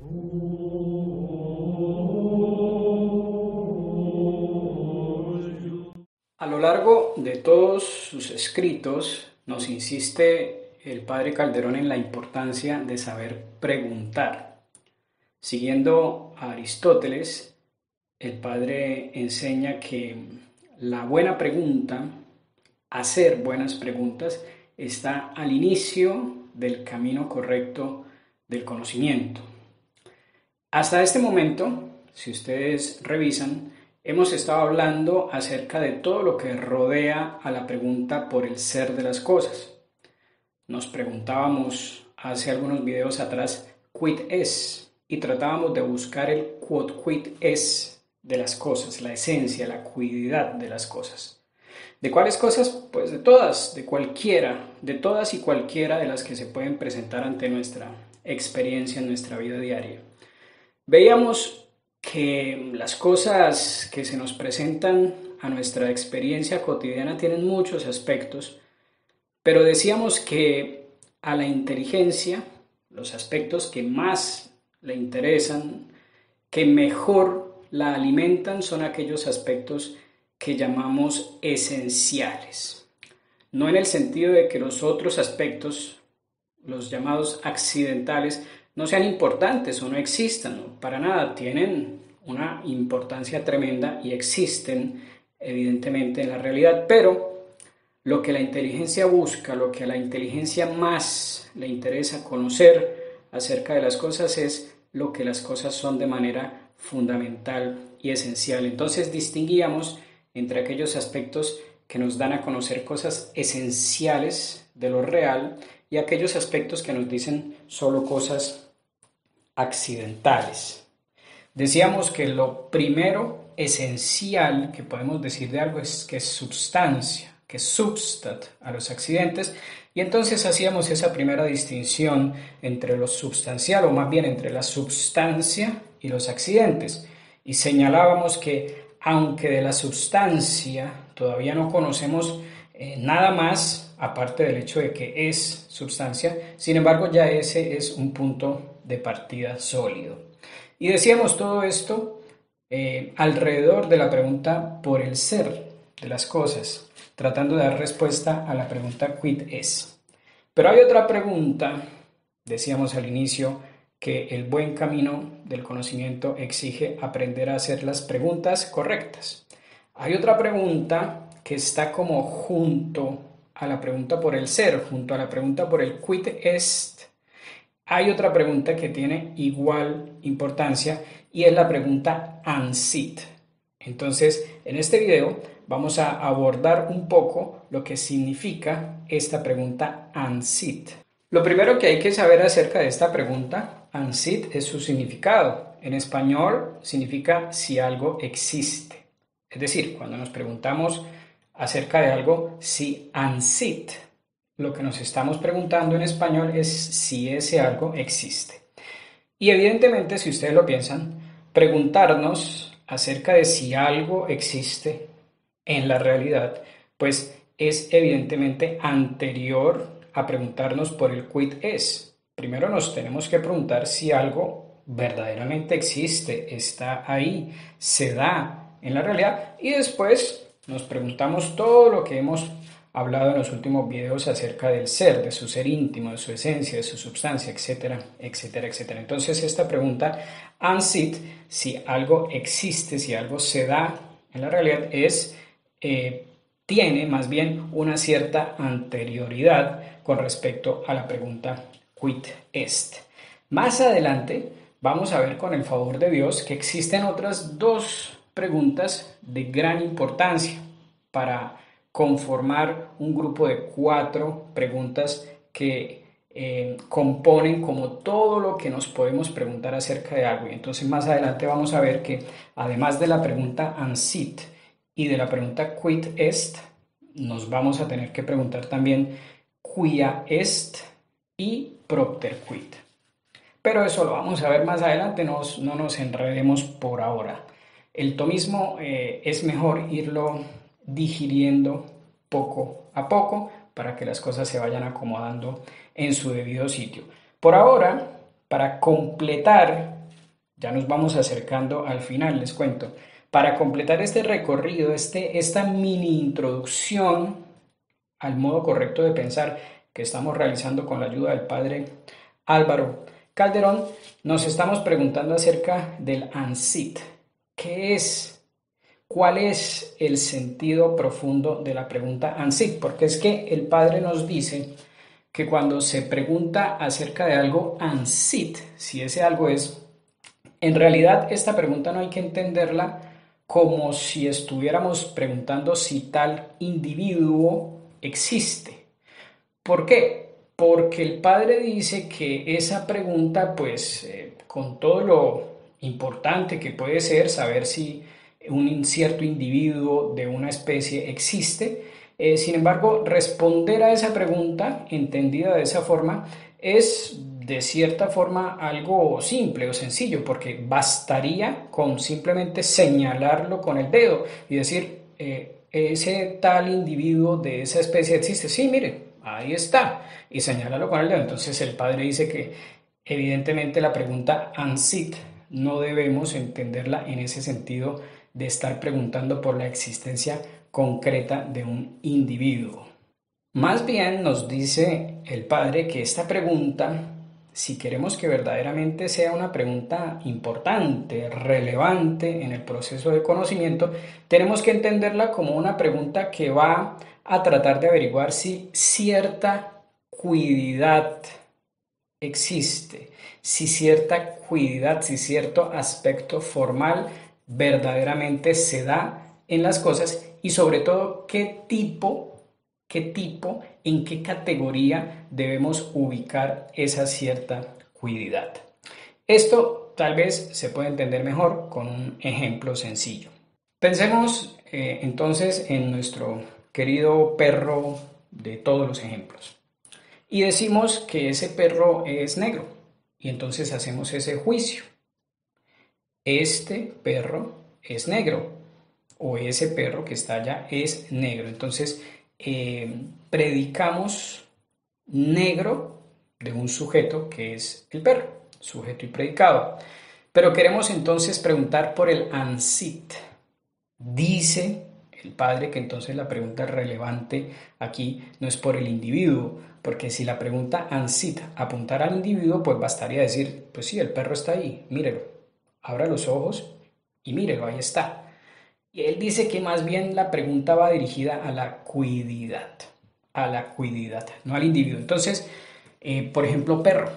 A lo largo de todos sus escritos nos insiste el padre Calderón en la importancia de saber preguntar. Siguiendo a Aristóteles, el padre enseña que la buena pregunta, hacer buenas preguntas, está al inicio del camino correcto del conocimiento. Hasta este momento, si ustedes revisan, hemos estado hablando acerca de todo lo que rodea a la pregunta por el ser de las cosas. Nos preguntábamos hace algunos videos atrás, ¿quid es? Y tratábamos de buscar el quid es de las cosas, la esencia, la cuididad de las cosas. ¿De cuáles cosas? Pues de todas, de cualquiera, de todas y cualquiera de las que se pueden presentar ante nuestra experiencia en nuestra vida diaria. Veíamos que las cosas que se nos presentan a nuestra experiencia cotidiana tienen muchos aspectos, pero decíamos que a la inteligencia, los aspectos que más le interesan, que mejor la alimentan, son aquellos aspectos que llamamos esenciales. No en el sentido de que los otros aspectos, los llamados accidentales, no sean importantes o no existan, no, para nada, tienen una importancia tremenda y existen evidentemente en la realidad, pero lo que la inteligencia busca, lo que a la inteligencia más le interesa conocer acerca de las cosas es lo que las cosas son de manera fundamental y esencial. Entonces distinguíamos entre aquellos aspectos que nos dan a conocer cosas esenciales de lo real y aquellos aspectos que nos dicen solo cosas accidentales. Decíamos que lo primero esencial que podemos decir de algo es que es substancia, que es substat a los accidentes, y entonces hacíamos esa primera distinción entre lo substancial, o más bien entre la substancia y los accidentes, y señalábamos que aunque de la substancia todavía no conocemos nada más, aparte del hecho de que es substancia, sin embargo ya ese es un punto de partida sólido. Y decíamos todo esto alrededor de la pregunta por el ser de las cosas, tratando de dar respuesta a la pregunta quid es. Pero hay otra pregunta, decíamos al inicio, que el buen camino del conocimiento exige aprender a hacer las preguntas correctas. Hay otra pregunta que está como junto a la pregunta por el ser, junto a la pregunta por el quid est. Hay otra pregunta que tiene igual importancia y es la pregunta ANSIT. Entonces, en este video vamos a abordar un poco lo que significa esta pregunta ANSIT. Lo primero que hay que saber acerca de esta pregunta ANSIT es su significado. En español significa si algo existe. Es decir, cuando nos preguntamos acerca de algo, si ANSIT, lo que nos estamos preguntando en español es si ese algo existe. Y evidentemente, si ustedes lo piensan, preguntarnos acerca de si algo existe en la realidad, pues es evidentemente anterior a preguntarnos por el quid es. Primero nos tenemos que preguntar si algo verdaderamente existe, está ahí, se da en la realidad, y después nos preguntamos todo lo que hemos hablado en los últimos videos acerca del ser, de su ser íntimo, de su esencia, de su substancia, etcétera, etcétera, etcétera. Entonces esta pregunta, ANSIT, si algo existe, si algo se da en la realidad, tiene más bien una cierta anterioridad con respecto a la pregunta quid est. Más adelante vamos a ver con el favor de Dios que existen otras dos preguntas de gran importancia para conformar un grupo de 4 preguntas que componen como todo lo que nos podemos preguntar acerca de algo. Y entonces más adelante vamos a ver que además de la pregunta ANSIT y de la pregunta quid est, nos vamos a tener que preguntar también quia est y propter quid. Pero eso lo vamos a ver más adelante, no nos enredemos por ahora. El tomismo es mejor irlo digiriendo poco a poco para que las cosas se vayan acomodando en su debido sitio. Por ahora, para completar, ya nos vamos acercando al final, les cuento, para completar este recorrido, esta mini introducción al modo correcto de pensar que estamos realizando con la ayuda del padre Álvaro Calderón, nos estamos preguntando acerca del ANSIT. ¿Qué es? ¿Cuál es el sentido profundo de la pregunta ANSIT? Porque es que el padre nos dice que cuando se pregunta acerca de algo ANSIT, si ese algo es, en realidad esta pregunta no hay que entenderla como si estuviéramos preguntando si tal individuo existe. ¿Por qué? Porque el padre dice que esa pregunta, pues, con todo lo importante que puede ser saber si un cierto individuo de una especie existe, sin embargo, responder a esa pregunta, entendida de esa forma, es de cierta forma algo simple o sencillo, porque bastaría con simplemente señalarlo con el dedo y decir, ese tal individuo de esa especie existe. Sí, mire, ahí está. Y señálalo con el dedo. Entonces el padre dice que evidentemente la pregunta ANSIT no debemos entenderla en ese sentido de estar preguntando por la existencia concreta de un individuo. Más bien nos dice el padre que esta pregunta, si queremos que verdaderamente sea una pregunta importante, relevante en el proceso de conocimiento, tenemos que entenderla como una pregunta que va a tratar de averiguar si cierta cuidad existe, si cierta cuidad, si cierto aspecto formal verdaderamente se da en las cosas y sobre todo en qué categoría debemos ubicar esa cierta cuidad. Esto tal vez se puede entender mejor con un ejemplo sencillo. Pensemos entonces en nuestro querido perro de todos los ejemplos y decimos que ese perro es negro y entonces hacemos ese juicio. Este perro es negro o ese perro que está allá es negro. Entonces predicamos negro de un sujeto que es el perro, sujeto y predicado. Pero queremos entonces preguntar por el ANSIT. Dice el padre que entonces la pregunta relevante aquí no es por el individuo, porque si la pregunta ANSIT apuntara al individuo, pues bastaría decir, pues sí, el perro está ahí, mírelo, abra los ojos y mírelo, ahí está. Y él dice que más bien la pregunta va dirigida a la cuididad, no al individuo. Entonces, por ejemplo, perro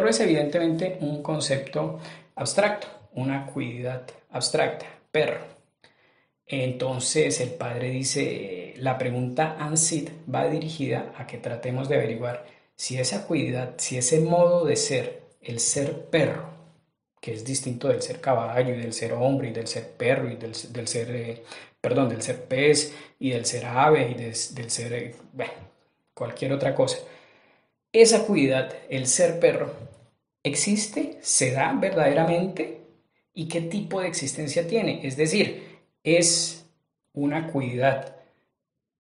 es evidentemente un concepto abstracto, una cuididad abstracta, perro. Entonces el padre dice, la pregunta ANSIT va dirigida a que tratemos de averiguar si esa cuididad, si ese modo de ser, el ser perro, que es distinto del ser caballo y del ser hombre y del ser perro y del ser, del ser pez y del ser ave y del ser, bueno, cualquier otra cosa. Esa cuidad, el ser perro, ¿existe? ¿Se da verdaderamente? ¿Y qué tipo de existencia tiene? Es decir, es una cuidad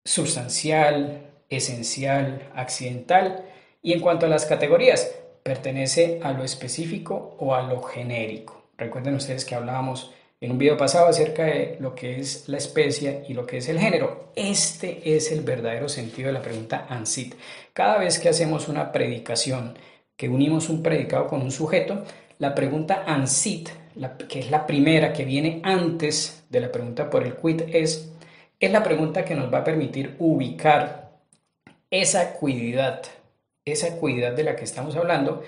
sustancial, esencial, accidental. Y en cuanto a las categorías, pertenece a lo específico o a lo genérico. Recuerden ustedes que hablábamos en un video pasado acerca de lo que es la especie y lo que es el género. Este es el verdadero sentido de la pregunta ANSIT. Cada vez que hacemos una predicación, que unimos un predicado con un sujeto, la pregunta ANSIT, que es la primera que viene antes de la pregunta por el quid, es la pregunta que nos va a permitir ubicar esa cuididad de la que estamos hablando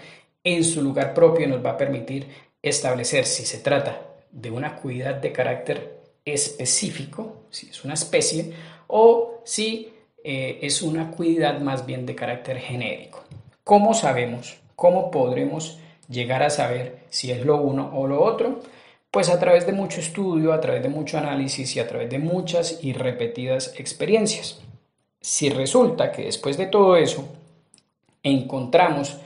en su lugar propio. Nos va a permitir establecer si se trata de una cuidad de carácter específico, si es una especie, o si es una cuidad más bien de carácter genérico. ¿Cómo sabemos? ¿Cómo podremos llegar a saber si es lo uno o lo otro? Pues a través de mucho estudio, a través de mucho análisis y a través de muchas y repetidas experiencias. Si resulta que después de todo eso encontramos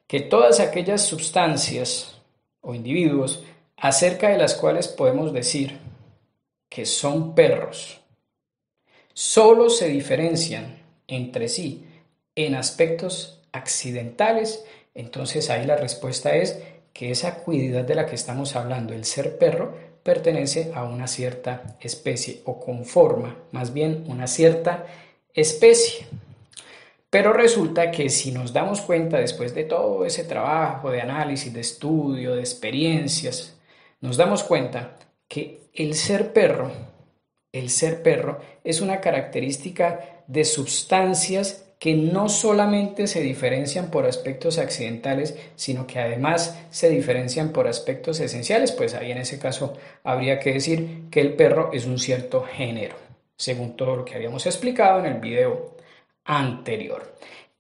que todas aquellas sustancias o individuos acerca de las cuales podemos decir que son perros, solo se diferencian entre sí en aspectos accidentales, Entonces ahí la respuesta es que esa cuididad de la que estamos hablando, el ser perro, pertenece a una cierta especie o conforma más bien una cierta especie. Pero resulta que si nos damos cuenta después de todo ese trabajo de análisis, de estudio, de experiencias, nos damos cuenta que el ser perro es una característica de sustancias que no solamente se diferencian por aspectos accidentales, sino que además se diferencian por aspectos esenciales, pues ahí en ese caso habría que decir que el perro es un cierto género, según todo lo que habíamos explicado en el video anterior.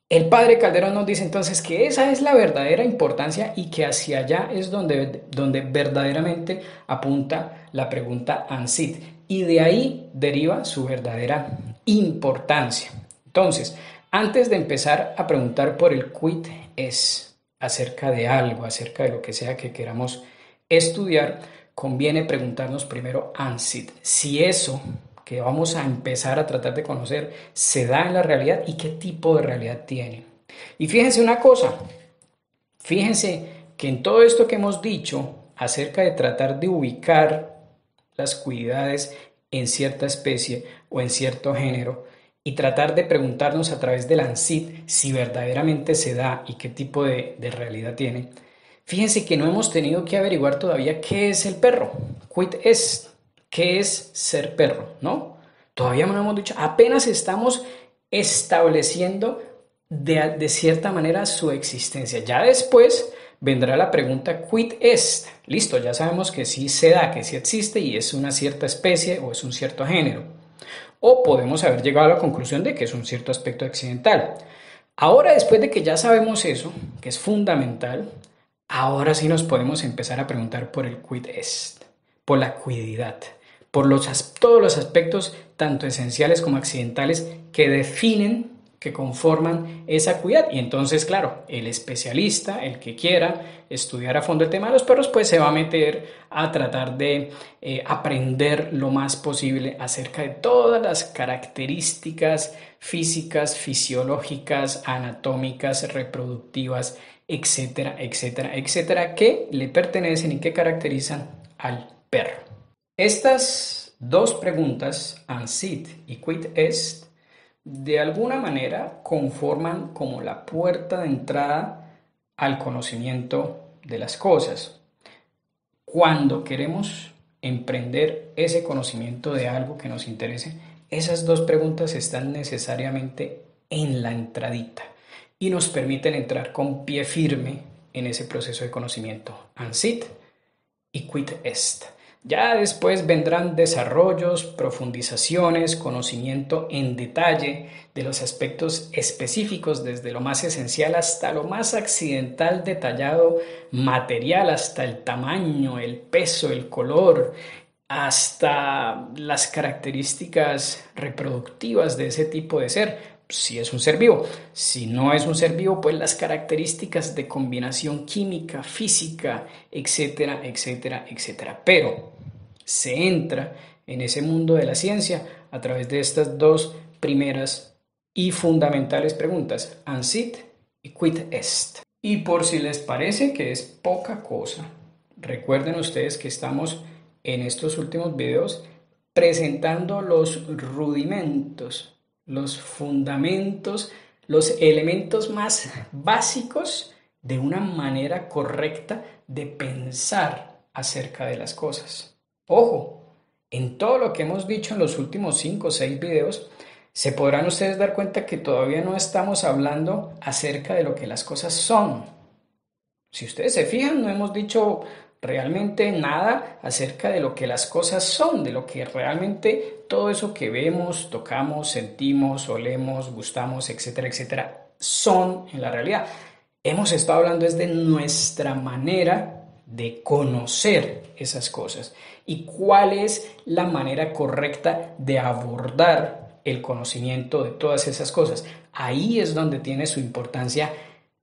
El padre Calderón nos dice entonces que esa es la verdadera importancia y que hacia allá es donde verdaderamente apunta la pregunta ANSIT y de ahí deriva su verdadera importancia. Entonces, antes de empezar a preguntar por el quid es acerca de algo, acerca de lo que sea que queramos estudiar, conviene preguntarnos primero ANSIT, si eso que vamos a empezar a tratar de conocer se da en la realidad y qué tipo de realidad tiene. Y fíjense una cosa, fíjense que en todo esto que hemos dicho acerca de tratar de ubicar las cualidades en cierta especie o en cierto género y tratar de preguntarnos a través del ANSIT si verdaderamente se da y qué tipo de realidad tiene, fíjense que no hemos tenido que averiguar todavía qué es el perro, quid est. ¿Qué es ser perro? ¿No? Todavía no lo hemos dicho. Apenas estamos estableciendo de cierta manera su existencia. Ya después vendrá la pregunta quid est. Listo, ya sabemos que sí se da, que sí existe y es una cierta especie o es un cierto género. O podemos haber llegado a la conclusión de que es un cierto aspecto accidental. Ahora, después de que ya sabemos eso, que es fundamental, ahora sí nos podemos empezar a preguntar por el quid est, por la cuididad, por todos los aspectos, tanto esenciales como accidentales, que definen, que conforman esa cuidad. Y entonces, claro, el especialista, el que quiera estudiar a fondo el tema de los perros, pues se va a meter a tratar de aprender lo más posible acerca de todas las características físicas, fisiológicas, anatómicas, reproductivas, etcétera, etcétera, etcétera, que le pertenecen y que caracterizan al perro. Estas dos preguntas, ANSIT y quid est, de alguna manera conforman como la puerta de entrada al conocimiento de las cosas. Cuando queremos emprender ese conocimiento de algo que nos interese, esas dos preguntas están necesariamente en la entradita y nos permiten entrar con pie firme en ese proceso de conocimiento. ANSIT y quid est. Ya después vendrán desarrollos, profundizaciones, conocimiento en detalle de los aspectos específicos, desde lo más esencial hasta lo más accidental, detallado, material, hasta el tamaño, el peso, el color, hasta las características reproductivas de ese tipo de ser, si es un ser vivo. Si no es un ser vivo, pues las características de combinación química, física, etcétera, etcétera, etcétera. Pero se entra en ese mundo de la ciencia a través de estas dos primeras y fundamentales preguntas, ANSIT y quid est. Y por si les parece que es poca cosa, recuerden ustedes que estamos en estos últimos videos presentando los rudimentos, los fundamentos, los elementos más básicos de una manera correcta de pensar acerca de las cosas. Ojo, en todo lo que hemos dicho en los últimos 5 o 6 videos, se podrán ustedes dar cuenta que todavía no estamos hablando acerca de lo que las cosas son. Si ustedes se fijan, no hemos dicho realmente nada acerca de lo que las cosas son, de lo que realmente todo eso que vemos, tocamos, sentimos, olemos, gustamos, etcétera, etcétera, son en la realidad. Hemos estado hablando es de nuestra manera de conocer esas cosas y cuál es la manera correcta de abordar el conocimiento de todas esas cosas. Ahí es donde tiene su importancia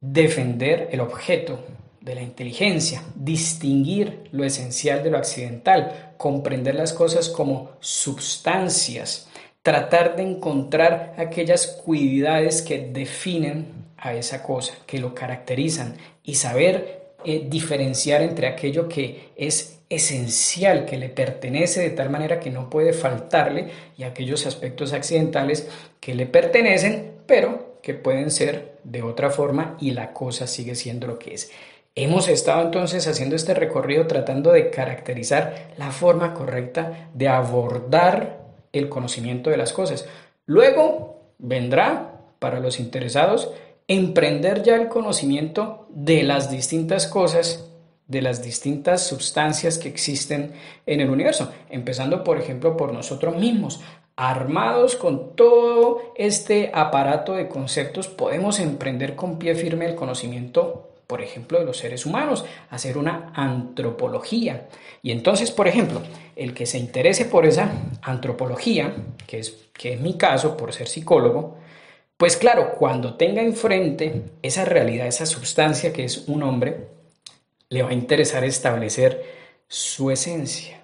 defender el objeto de la inteligencia, distinguir lo esencial de lo accidental, comprender las cosas como substancias, tratar de encontrar aquellas cualidades que definen a esa cosa, que lo caracterizan y saber diferenciar entre aquello que es esencial, que le pertenece de tal manera que no puede faltarle, y aquellos aspectos accidentales que le pertenecen, pero que pueden ser de otra forma y la cosa sigue siendo lo que es. Hemos estado entonces haciendo este recorrido tratando de caracterizar la forma correcta de abordar el conocimiento de las cosas. Luego vendrá, para los interesados, emprender ya el conocimiento de las distintas cosas, de las distintas sustancias que existen en el universo, empezando por ejemplo por nosotros mismos. Armados con todo este aparato de conceptos, podemos emprender con pie firme el conocimiento, por ejemplo, de los seres humanos, hacer una antropología. Y entonces, por ejemplo, el que se interese por esa antropología, que es mi caso por ser psicólogo, pues claro, cuando tenga enfrente esa realidad, esa sustancia que es un hombre, le va a interesar establecer su esencia,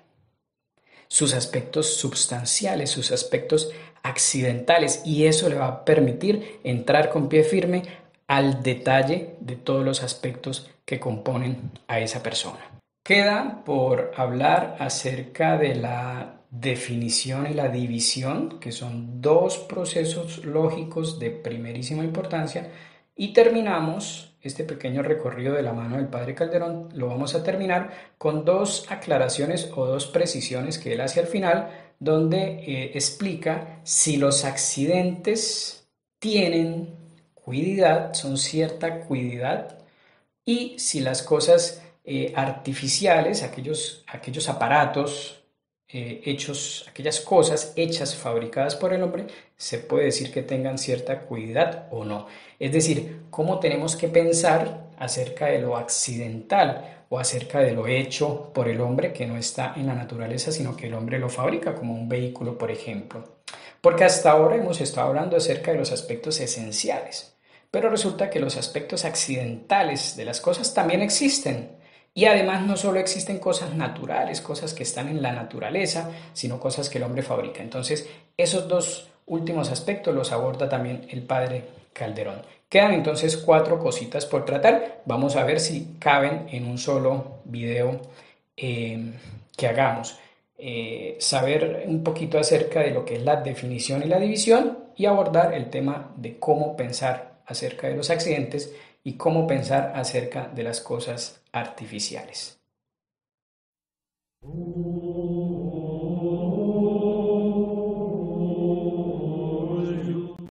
sus aspectos substanciales, sus aspectos accidentales, y eso le va a permitir entrar con pie firme al detalle de todos los aspectos que componen a esa persona. Queda por hablar acerca de la definición y la división, que son dos procesos lógicos de primerísima importancia, y terminamos este pequeño recorrido de la mano del padre Calderón, lo vamos a terminar con dos aclaraciones o dos precisiones que él hace al final, donde explica si los accidentes tienen cuididad, son cierta cuididad, y si las cosas artificiales, aquellos aparatos hechos, aquellas cosas hechas, fabricadas por el hombre, se puede decir que tengan cierta cuidad o no. Es decir, cómo tenemos que pensar acerca de lo accidental o acerca de lo hecho por el hombre que no está en la naturaleza, sino que el hombre lo fabrica, como un vehículo, por ejemplo. Porque hasta ahora hemos estado hablando acerca de los aspectos esenciales. Pero resulta que los aspectos accidentales de las cosas también existen. Y además no solo existen cosas naturales, cosas que están en la naturaleza, sino cosas que el hombre fabrica. Entonces, esos dos últimos aspectos los aborda también el padre Calderón. Quedan entonces 4 cositas por tratar. Vamos a ver si caben en un solo video que hagamos. Saber un poquito acerca de lo que es la definición y la división, y abordar el tema de cómo pensar acerca de los accidentes y cómo pensar acerca de las cosas artificiales.